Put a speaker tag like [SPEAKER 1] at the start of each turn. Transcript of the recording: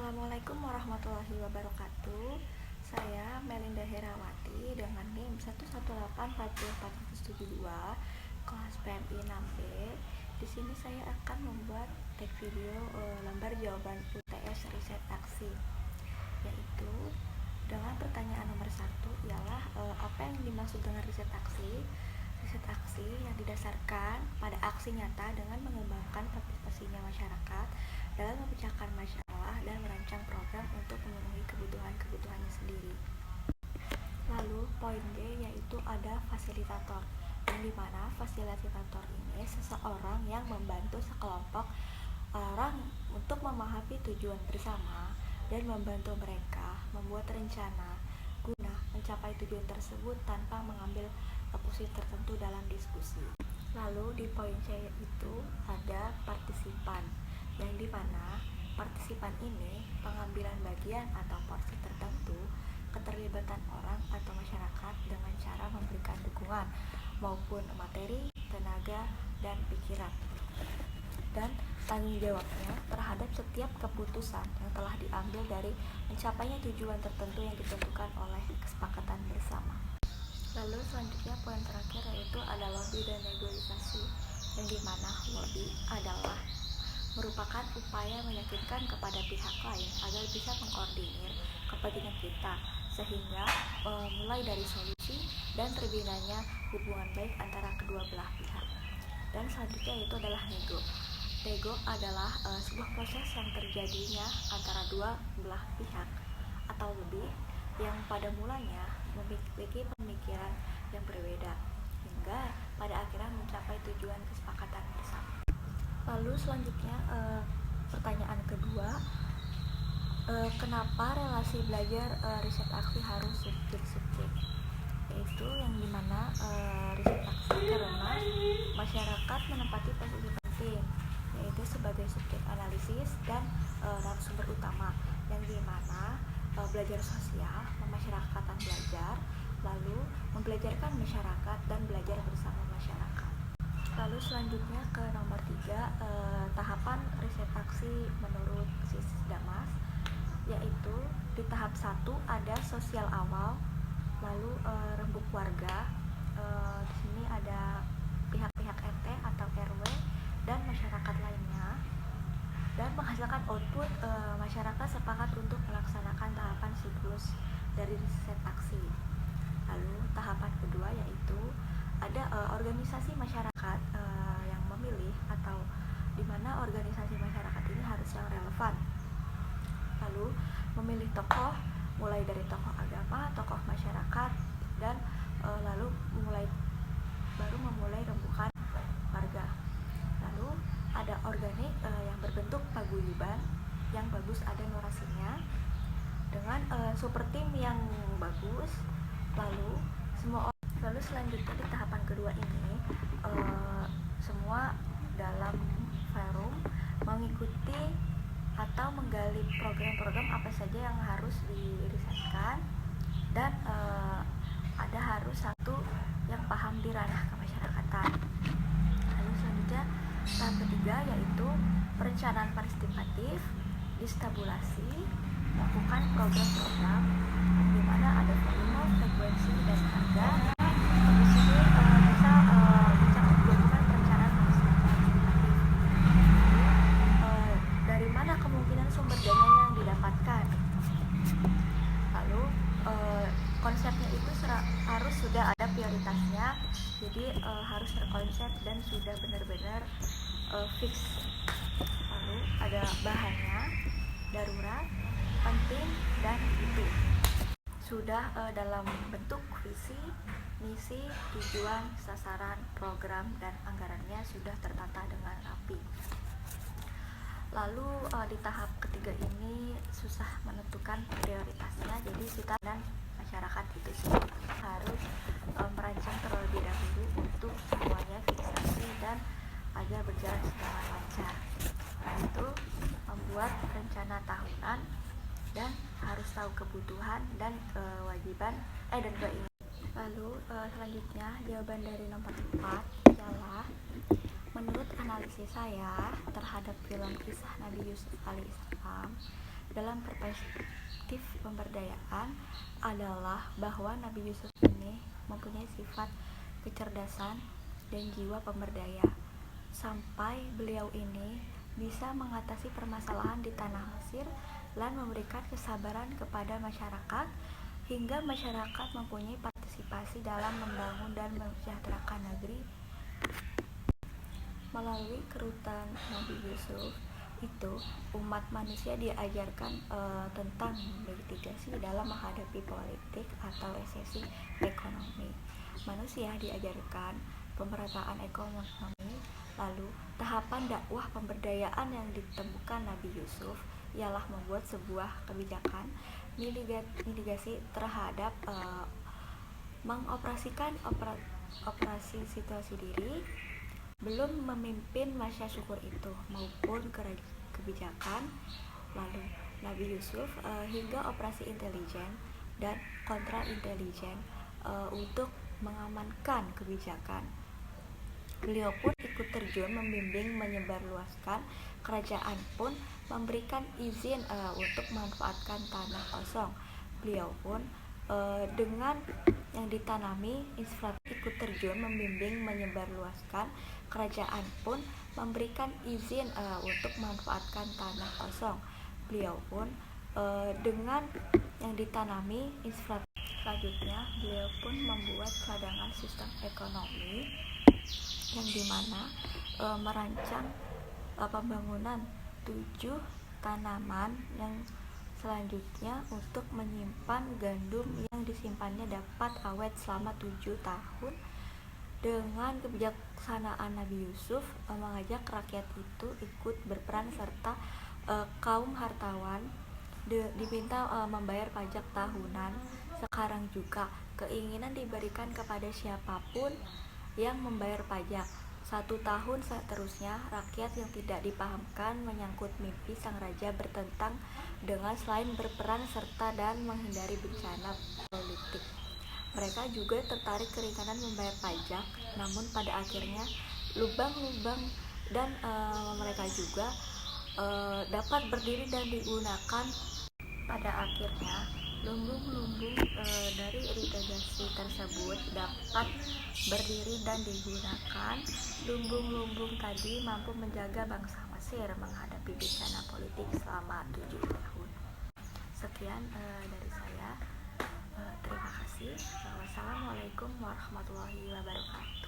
[SPEAKER 1] Assalamualaikum warahmatullahi wabarakatuh. Saya Melinda Herawati dengan NIM 1184472 kelas PMI 6B. Di sini saya akan membuat tag video lembar jawaban UTS riset aksi, yaitu dengan pertanyaan nomor 1 ialah apa yang dimaksud dengan riset aksi? Riset aksi yang didasarkan pada aksi nyata dengan mengembangkan partisipasinya masyarakat dalam memecahkan masalah dan merancang program untuk memenuhi kebutuhannya sendiri. Lalu poin D yaitu ada fasilitator, yang dimana fasilitator ini seseorang yang membantu sekelompok orang untuk memahami tujuan bersama dan membantu mereka membuat rencana guna mencapai tujuan tersebut tanpa mengambil posisi tertentu dalam diskusi. Lalu di poin C itu ada partisipan, yang dimana partisipan ini pengambilan bagian atau porsi tertentu keterlibatan orang atau masyarakat dengan cara memberikan dukungan maupun materi, tenaga, dan pikiran, dan tanggung jawabnya terhadap setiap keputusan yang telah diambil dari mencapainya tujuan tertentu yang ditentukan oleh kesepakatan bersama. Lalu selanjutnya poin terakhir yaitu ada lobby dan negosiasi, yang dimana lobby adalah merupakan upaya meyakinkan kepada pihak lain agar bisa mengkoordinir kepentingan kita sehingga mulai dari solusi dan terbinanya hubungan baik antara kedua belah pihak. Dan selanjutnya itu adalah nego. Nego adalah sebuah proses yang terjadinya antara dua belah pihak atau lebih yang pada mulanya memiliki pemikiran yang berbeda hingga pada akhirnya mencapai tujuan kesepakatan bersama. Lalu selanjutnya pertanyaan kedua, kenapa relasi belajar riset aksi harus subjek-subjek? Yaitu yang dimana riset aksi karena masyarakat menempati posisi penting, yaitu sebagai subjek analisis dan narasumber utama, yang dimana belajar sosial memasyarakatkan belajar, lalu membelajarkan masyarakat dan belajar bersama masyarakat. Lalu selanjutnya ke nomor 3, tahapan riset aksi menurut Sisdamas, yaitu di tahap 1 ada sosial awal, lalu rembuk warga, di sini ada pihak-pihak RT atau RW dan masyarakat lainnya, dan menghasilkan output masyarakat sepakat untuk melaksanakan tahapan siklus dari riset aksi. Lalu tahapan kedua yaitu ada organisasi masyarakat yang memilih atau di mana organisasi masyarakat ini harus yang relevan. Lalu memilih tokoh, mulai dari tokoh agama, tokoh masyarakat, dan lalu memulai rembukan warga. Lalu ada organik yang berbentuk paguyuban yang bagus ada narasinya dengan super tim yang bagus. Lalu selanjutnya di tahapan kedua ini semua dalam forum mengikuti atau menggali program-program apa saja yang harus dirisetkan, dan ada harus satu yang paham di ranah kemasyarakatan. Lalu selanjutnya tahap ketiga yaitu perencanaan partisipatif, distabulasi, melakukan program-program di mana ada volume, frekuensi, dan harga. Di sini bisa dicakup dokumen perencanaan partisipatif. Dari mana kemungkinan sumber dana yang didapatkan? Lalu konsepnya itu harus sudah ada prioritasnya, jadi harus terkonsep dan sudah benar-benar fix. Lalu ada bahannya, darurat, penting, dan itu sudah dalam bentuk visi, misi, tujuan, sasaran, program, dan anggarannya sudah tertata dengan rapi. Lalu di tahap ketiga ini susah menentukan prioritasnya, jadi kita dan masyarakat itu sendiri harus merancang terlebih dahulu untuk semuanya fiksasi dan agar berjalan secara lancar. Itu membuat rencana tahunan dan harus tahu kebutuhan dan kewajiban dan keinginan. Lalu selanjutnya jawaban dari nomor 4 ialah menurut analisis saya terhadap film kisah Nabi Yusuf alaihissalam dalam perspektif pemberdayaan adalah bahwa Nabi Yusuf ini mempunyai sifat kecerdasan dan jiwa pemberdaya, sampai beliau ini bisa mengatasi permasalahan di tanah Mesir dan memberikan kesabaran kepada masyarakat hingga masyarakat mempunyai partisipasi dalam membangun dan mensejahterakan negeri. Melalui kerutan Nabi Yusuf itu, umat manusia diajarkan tentang mitigasi dalam menghadapi politik atau resesi ekonomi. Manusia diajarkan pemerataan ekonomi. Lalu tahapan dakwah pemberdayaan yang ditemukan Nabi Yusuf ialah membuat sebuah kebijakan mitigasi terhadap mengoperasikan operasi situasi diri, belum memimpin masa syukur itu maupun kebijakan. Lalu Nabi Yusuf hingga operasi intelijen dan kontra intelijen untuk mengamankan kebijakan. Beliau pun ikut terjun membimbing menyebarluaskan. Kerajaan pun memberikan izin untuk memanfaatkan tanah kosong. Beliau pun dengan yang ditanami infrastruktur ikut terjun membimbing menyebarluaskan. Kerajaan pun memberikan izin untuk memanfaatkan tanah kosong. Beliau pun dengan yang ditanami infrastruktur. Selanjutnya beliau pun membuat cadangan sistem ekonomi yang dimana merancang pembangunan 7 tanaman yang selanjutnya untuk menyimpan gandum yang disimpannya dapat awet selama 7 tahun. Dengan kebijaksanaan Nabi Yusuf mengajak rakyat itu ikut berperan serta kaum hartawan diminta membayar pajak tahunan. Sekarang juga keinginan diberikan kepada siapapun yang membayar pajak 1 tahun seterusnya. Rakyat yang tidak dipahamkan menyangkut mimpi sang raja bertentang dengan selain berperan serta dan menghindari bencana politik. Mereka juga tertarik keringanan membayar pajak, namun pada akhirnya lubang-lubang dan mereka juga dapat berdiri dan digunakan. Pada akhirnya lumbung-lumbung dari irigasi tersebut dapat berdiri dan digunakan. Lumbung-lumbung tadi mampu menjaga bangsa Mesir menghadapi bencana politik selama 7 tahun. Sekian dari saya. Terima kasih. Wassalamualaikum warahmatullahi wabarakatuh.